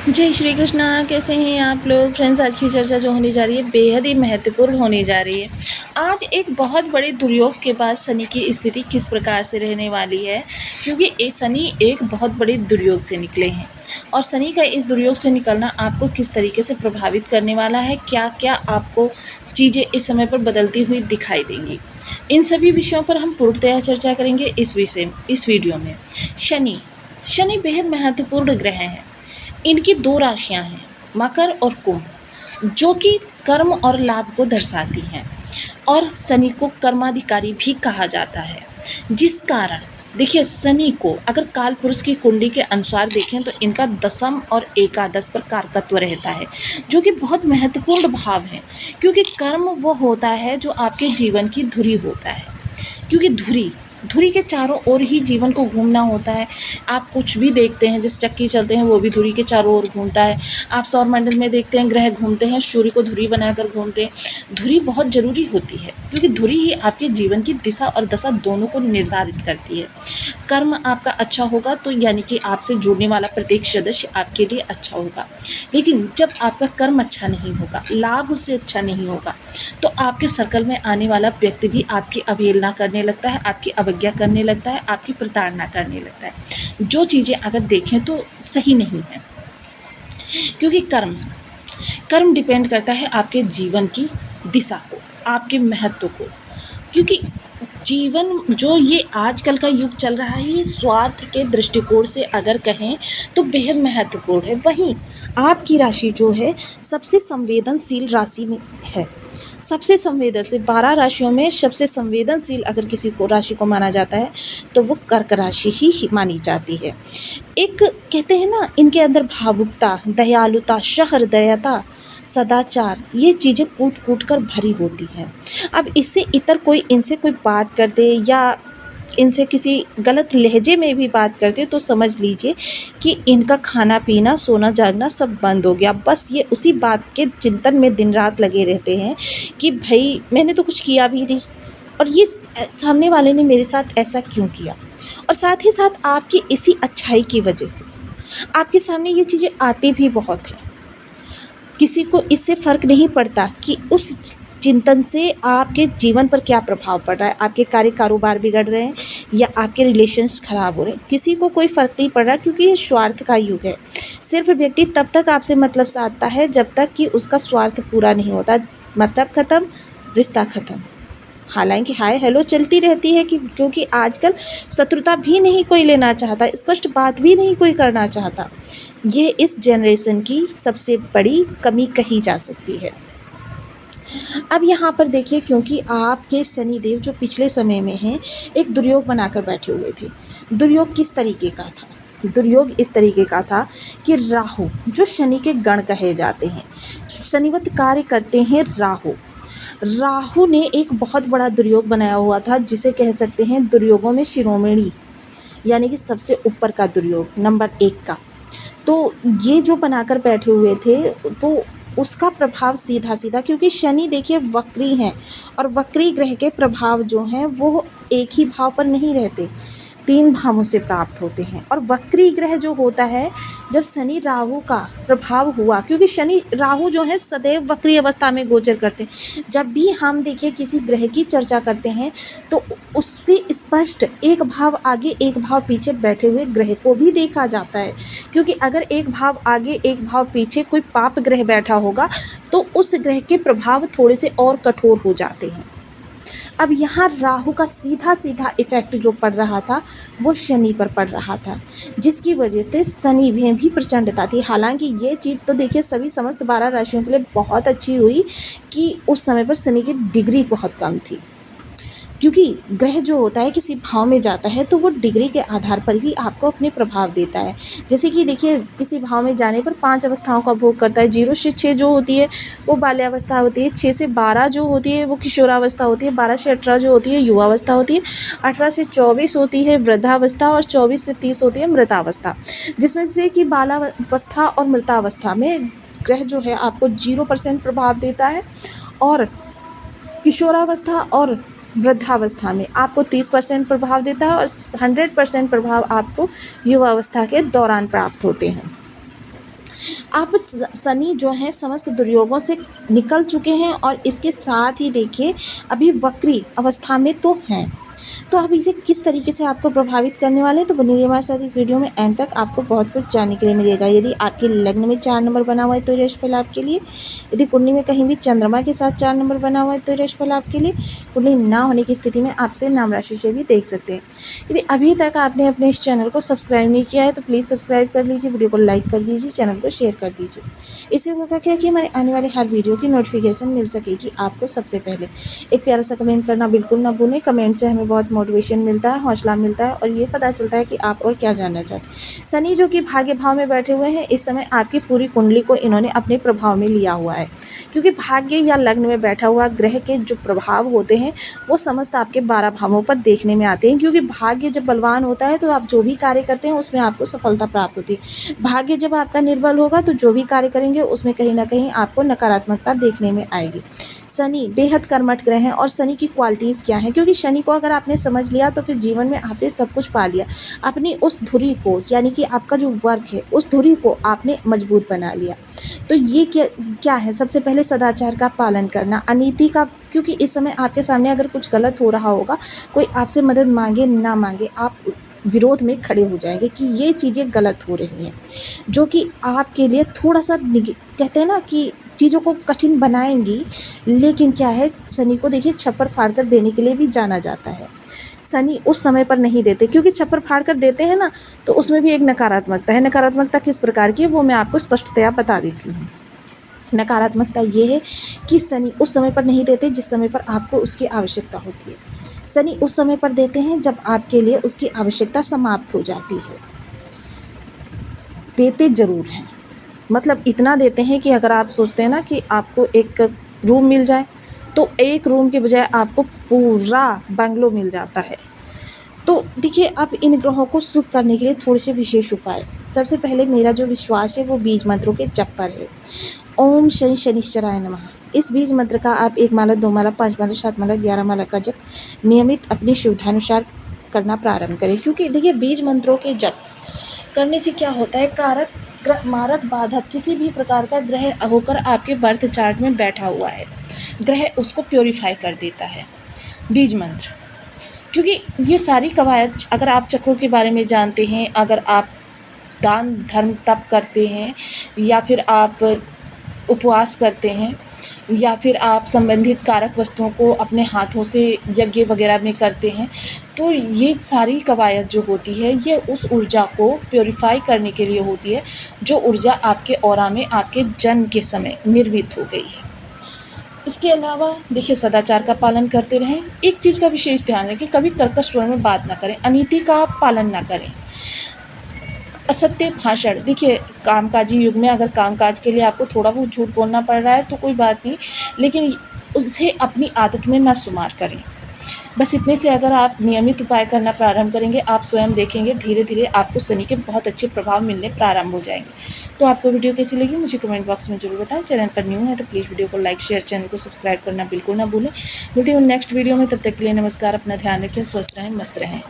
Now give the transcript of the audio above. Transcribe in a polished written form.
जय श्री कृष्णा। कैसे हैं आप लोग फ्रेंड्स? आज की चर्चा जो होने जा रही है बेहद ही महत्वपूर्ण होने जा रही है। आज एक बहुत बड़े दुर्योग के बाद शनि की स्थिति किस प्रकार से रहने वाली है, क्योंकि ये शनि एक बहुत बड़े दुर्योग से निकले हैं और शनि का इस दुर्योग से निकलना आपको किस तरीके से प्रभावित करने वाला है, क्या क्या आपको चीज़ें इस समय पर बदलती हुई दिखाई देंगी, इन सभी विषयों पर हम पूर्णतया चर्चा करेंगे इस वीडियो में। शनि बेहद महत्वपूर्ण ग्रह हैं। इनकी दो राशियां हैं, मकर और कुंभ, जो कि कर्म और लाभ को दर्शाती हैं और शनि को कर्माधिकारी भी कहा जाता है। जिस कारण देखिए, शनि को अगर काल पुरुष की कुंडली के अनुसार देखें तो इनका दशम और एकादश पर कारकत्व रहता है, जो कि बहुत महत्वपूर्ण भाव है, क्योंकि कर्म वो होता है जो आपके जीवन की धुरी होता है। क्योंकि धुरी के चारों ओर ही जीवन को घूमना होता है। आप कुछ भी देखते हैं, जिस चक्की चलते हैं वो भी धुरी के चारों ओर घूमता है। आप सौरमंडल में देखते हैं ग्रह घूमते हैं, सूर्य को धुरी बनाकर घूमते हैं। धुरी बहुत ज़रूरी होती है, क्योंकि धुरी ही आपके जीवन की दिशा और दशा दोनों को निर्धारित करती है। कर्म आपका अच्छा होगा तो यानी कि आपसे जुड़ने वाला प्रत्येक सदस्य आपके लिए अच्छा होगा, लेकिन जब आपका कर्म अच्छा नहीं होगा, लाभ उससे अच्छा नहीं होगा, तो आपके सर्कल में आने वाला व्यक्ति भी आपकी अवहेलना करने लगता है, आपकी अवज्ञा करने लगता है, आपकी प्रताड़ना करने लगता है। जो चीज़ें अगर देखें तो सही नहीं है, क्योंकि कर्म डिपेंड करता है आपके जीवन की दिशा को, आपके महत्व को। क्योंकि जीवन जो ये आजकल का युग चल रहा है, ये स्वार्थ के दृष्टिकोण से अगर कहें तो बेहद महत्वपूर्ण है। वहीं आपकी राशि जो है सबसे संवेदनशील राशि में है। सबसे संवेदनशील 12 राशियों में सबसे संवेदनशील अगर किसी को राशि को माना जाता है तो वो कर्क राशि ही मानी जाती है। एक कहते हैं ना, इनके अंदर भावुकता, दयालुता, सहृदयता, सदाचार, ये चीज़ें कूट कूट कर भरी होती हैं। अब इससे इतर कोई इनसे कोई बात कर दे या इनसे किसी गलत लहजे में भी बात करते तो समझ लीजिए कि इनका खाना पीना सोना जागना सब बंद हो गया। बस ये उसी बात के चिंतन में दिन रात लगे रहते हैं कि भाई मैंने तो कुछ किया भी नहीं और ये सामने वाले ने मेरे साथ ऐसा क्यों किया। और साथ ही साथ आपकी इसी अच्छाई की वजह से आपके सामने ये चीज़ें आती भी बहुत हैं। किसी को इससे फ़र्क नहीं पड़ता कि उस चिंतन से आपके जीवन पर क्या प्रभाव पड़ रहा है, आपके कार्य कारोबार बिगड़ रहे हैं या आपके रिलेशंस ख़राब हो रहे हैं। किसी को कोई फ़र्क नहीं पड़ रहा, क्योंकि ये स्वार्थ का युग है। सिर्फ व्यक्ति तब तक आपसे मतलब साधता है जब तक कि उसका स्वार्थ पूरा नहीं होता। मतलब ख़त्म, रिश्ता ख़त्म। हालांकि हाय हेलो चलती रहती है क्योंकि आजकल शत्रुता भी नहीं कोई लेना चाहता, स्पष्ट बात भी नहीं कोई करना चाहता। ये इस जनरेशन की सबसे बड़ी कमी कही जा सकती है। अब यहाँ पर देखिए, क्योंकि आपके शनिदेव जो पिछले समय में हैं एक दुर्योग बनाकर बैठे हुए थे। दुर्योग किस तरीके का था? दुर्योग इस तरीके का था कि राहु, जो शनि के गण कहे जाते हैं, शनिवत कार्य करते हैं राहु ने एक बहुत बड़ा दुर्योग बनाया हुआ था, जिसे कह सकते हैं दुर्योगों में शिरोमणि, यानी कि सबसे ऊपर का दुर्योग, नंबर 1 का। तो ये जो बनाकर बैठे हुए थे तो उसका प्रभाव सीधा सीधा, क्योंकि शनि देखिए वक्री हैं और वक्री ग्रह के प्रभाव जो हैं वो एक ही भाव पर नहीं रहते, 3 भावों से प्राप्त होते हैं। और वक्री ग्रह जो होता है, जब शनि राहु का प्रभाव हुआ, क्योंकि शनि राहु जो है सदैव वक्री अवस्था में गोचर करते हैं। जब भी हम देखिए किसी ग्रह की चर्चा करते हैं तो उससे स्पष्ट एक भाव आगे एक भाव पीछे बैठे हुए ग्रह को भी देखा जाता है, क्योंकि अगर एक भाव आगे एक भाव पीछे कोई पाप ग्रह बैठा होगा तो उस ग्रह के प्रभाव थोड़े से और कठोर हो जाते हैं। अब यहाँ राहु का सीधा सीधा इफ़ेक्ट जो पड़ रहा था वो शनि पर पड़ रहा था, जिसकी वजह से शनि में भी प्रचंडता थी। हालांकि ये चीज़ तो देखिए सभी समस्त 12 राशियों के लिए बहुत अच्छी हुई कि उस समय पर शनि की डिग्री बहुत कम थी, क्योंकि ग्रह जो होता है किसी भाव में जाता है तो वो डिग्री के आधार पर ही आपको अपने प्रभाव देता है। जैसे कि देखिए किसी भाव में जाने पर 5 अवस्थाओं का भोग करता है। 0 से 6 जो होती है वो बाल्यावस्था होती है, 6 से 12 जो होती है वो किशोरावस्था होती है, 12 से 18 जो होती है युवावस्था होती है, 18 से 24 होती है वृद्धावस्था और 24 से 30 होती है मृतावस्था। जिसमें से कि बालावस्था और मृतावस्था में ग्रह जो है आपको 0% प्रभाव देता है और किशोरावस्था और वृद्धावस्था में आपको 30% प्रभाव देता है और 100% प्रभाव आपको युवावस्था के दौरान प्राप्त होते हैं। आप शनि जो है समस्त दुर्योगों से निकल चुके हैं और इसके साथ ही देखिए अभी वक्री अवस्था में तो हैं। तो आप इसे किस तरीके से आपको प्रभावित करने वाले हैं, तो बने रहिए हमारे साथ इस वीडियो में एंड तक, आपको बहुत कुछ जानने के लिए मिलेगा। यदि आपके लग्न में 4 नंबर बना हुआ है तो राशिफल आपके लिए, यदि कुंडली में कहीं भी चंद्रमा के साथ 4 नंबर बना हुआ है तो राशिफल आपके लिए, कुंडली ना होने की स्थिति में आपसे नाम राशि से भी देख सकते हैं। यदि अभी तक आपने अपने इस चैनल को सब्सक्राइब नहीं किया है तो प्लीज़ सब्सक्राइब कर लीजिए, वीडियो को लाइक कर दीजिए, चैनल को शेयर कर दीजिए। इससे होगा क्या कि हमारे आने वाले हर वीडियो की नोटिफिकेशन मिल सकेगी आपको सबसे पहले। एक प्यारा सा कमेंट करना बिल्कुल ना भूलें, कमेंट से हमें बहुत मोटिवेशन मिलता है, हौसला मिलता है और ये पता चलता है कि आप और क्या जानना चाहते हैं। शनि जो कि भाग्य भाव में बैठे हुए हैं, इस समय आपकी पूरी कुंडली को इन्होंने अपने प्रभाव में लिया हुआ है, क्योंकि भाग्य या लग्न में बैठा हुआ ग्रह के जो प्रभाव होते हैं वो समस्त आपके 12 भावों पर देखने में आते हैं। क्योंकि भाग्य जब बलवान होता है तो आप जो भी कार्य करते हैं उसमें आपको सफलता प्राप्त होती है। भाग्य जब आपका निर्बल होगा तो जो भी कार्य करेंगे उसमें कहीं ना कहीं आपको नकारात्मकता देखने में आएगी। शनि बेहद कर्मठ ग्रह हैं और शनि की क्वालिटीज़ क्या हैं, क्योंकि शनि को अगर आपने समझ लिया तो फिर जीवन में आपने सब कुछ पा लिया। अपनी उस धुरी को, यानी कि आपका जो वर्क है उस धुरी को आपने मजबूत बना लिया। तो ये क्या है, सबसे पहले सदाचार का पालन करना, अनीति का, क्योंकि इस समय आपके सामने अगर कुछ गलत हो रहा होगा, कोई आपसे मदद मांगे ना मांगे, आप विरोध में खड़े हो जाएंगे कि ये चीज़ें गलत हो रही हैं, जो कि आपके लिए थोड़ा सा कहते हैं ना कि चीज़ों को कठिन बनाएंगी। लेकिन क्या है, शनि को देखिए छप्पर फाड़ कर देने के लिए भी जाना जाता है। शनि उस समय पर नहीं देते, क्योंकि छप्पर फाड़ कर देते हैं ना तो उसमें भी एक नकारात्मकता है। नकारात्मकता किस प्रकार की है वो मैं आपको स्पष्टतया बता देती हूँ। नकारात्मकता ये है कि शनि उस समय पर नहीं देते जिस समय पर आपको उसकी आवश्यकता होती है। शनि उस समय पर देते हैं जब आपके लिए उसकी आवश्यकता समाप्त हो जाती है। देते ज़रूर हैं, मतलब इतना देते हैं कि अगर आप सोचते हैं ना कि आपको एक रूम मिल जाए तो एक रूम के बजाय आपको पूरा बंगलो मिल जाता है। तो देखिए, अब इन ग्रहों को शुभ करने के लिए थोड़े से विशेष उपाय। सबसे पहले मेरा जो विश्वास है वो बीज मंत्रों के जप पर है। ओम शनि शनिश्चराय नमः। इस बीज मंत्र का आप 1 माला, 2 माला, 5 माला, 7 माला, 11 माला का जप नियमित अपनी सुविधानुसार करना प्रारंभ करें। क्योंकि देखिए, बीज मंत्रों के जप करने से क्या होता है, कारक मारक बाधक किसी भी प्रकार का ग्रह होकर आपके बर्थ चार्ट में बैठा हुआ है, ग्रह उसको प्योरीफाई कर देता है बीज मंत्र। क्योंकि ये सारी कवायद, अगर आप चक्रों के बारे में जानते हैं, अगर आप दान धर्म तप करते हैं, या फिर आप उपवास करते हैं, या फिर आप संबंधित कारक वस्तुओं को अपने हाथों से यज्ञ वगैरह में करते हैं, तो ये सारी कवायद जो होती है ये उस ऊर्जा को प्योरीफाई करने के लिए होती है, जो ऊर्जा आपके ऑरा में आपके जन्म के समय निर्मित हो गई है। इसके अलावा देखिए, सदाचार का पालन करते रहें। एक चीज़ का विशेष ध्यान रखें, कभी कर्कश स्वर में बात ना करें, अनीति का पालन ना करें, असत्य भाषण। देखिए, कामकाजी युग में अगर कामकाज के लिए आपको थोड़ा बहुत झूठ बोलना पड़ रहा है तो कोई बात नहीं, लेकिन उसे अपनी आदत में ना शुमार करें। बस इतने से अगर आप नियमित उपाय करना प्रारंभ करेंगे, आप स्वयं देखेंगे धीरे धीरे आपको शनि के बहुत अच्छे प्रभाव मिलने प्रारंभ हो जाएंगे। तो आपको वीडियो कैसी लगी मुझे कमेंट बॉक्स में जरूर बताएं। चैनल पर न्यू है तो प्लीज़ वीडियो को लाइक, शेयर, चैनल को सब्सक्राइब करना बिल्कुल ना भूलें। मिलते हैं नेक्स्ट वीडियो में, तब तक के लिए नमस्कार। अपना ध्यान रखें, स्वस्थ रहें, मस्त रहें।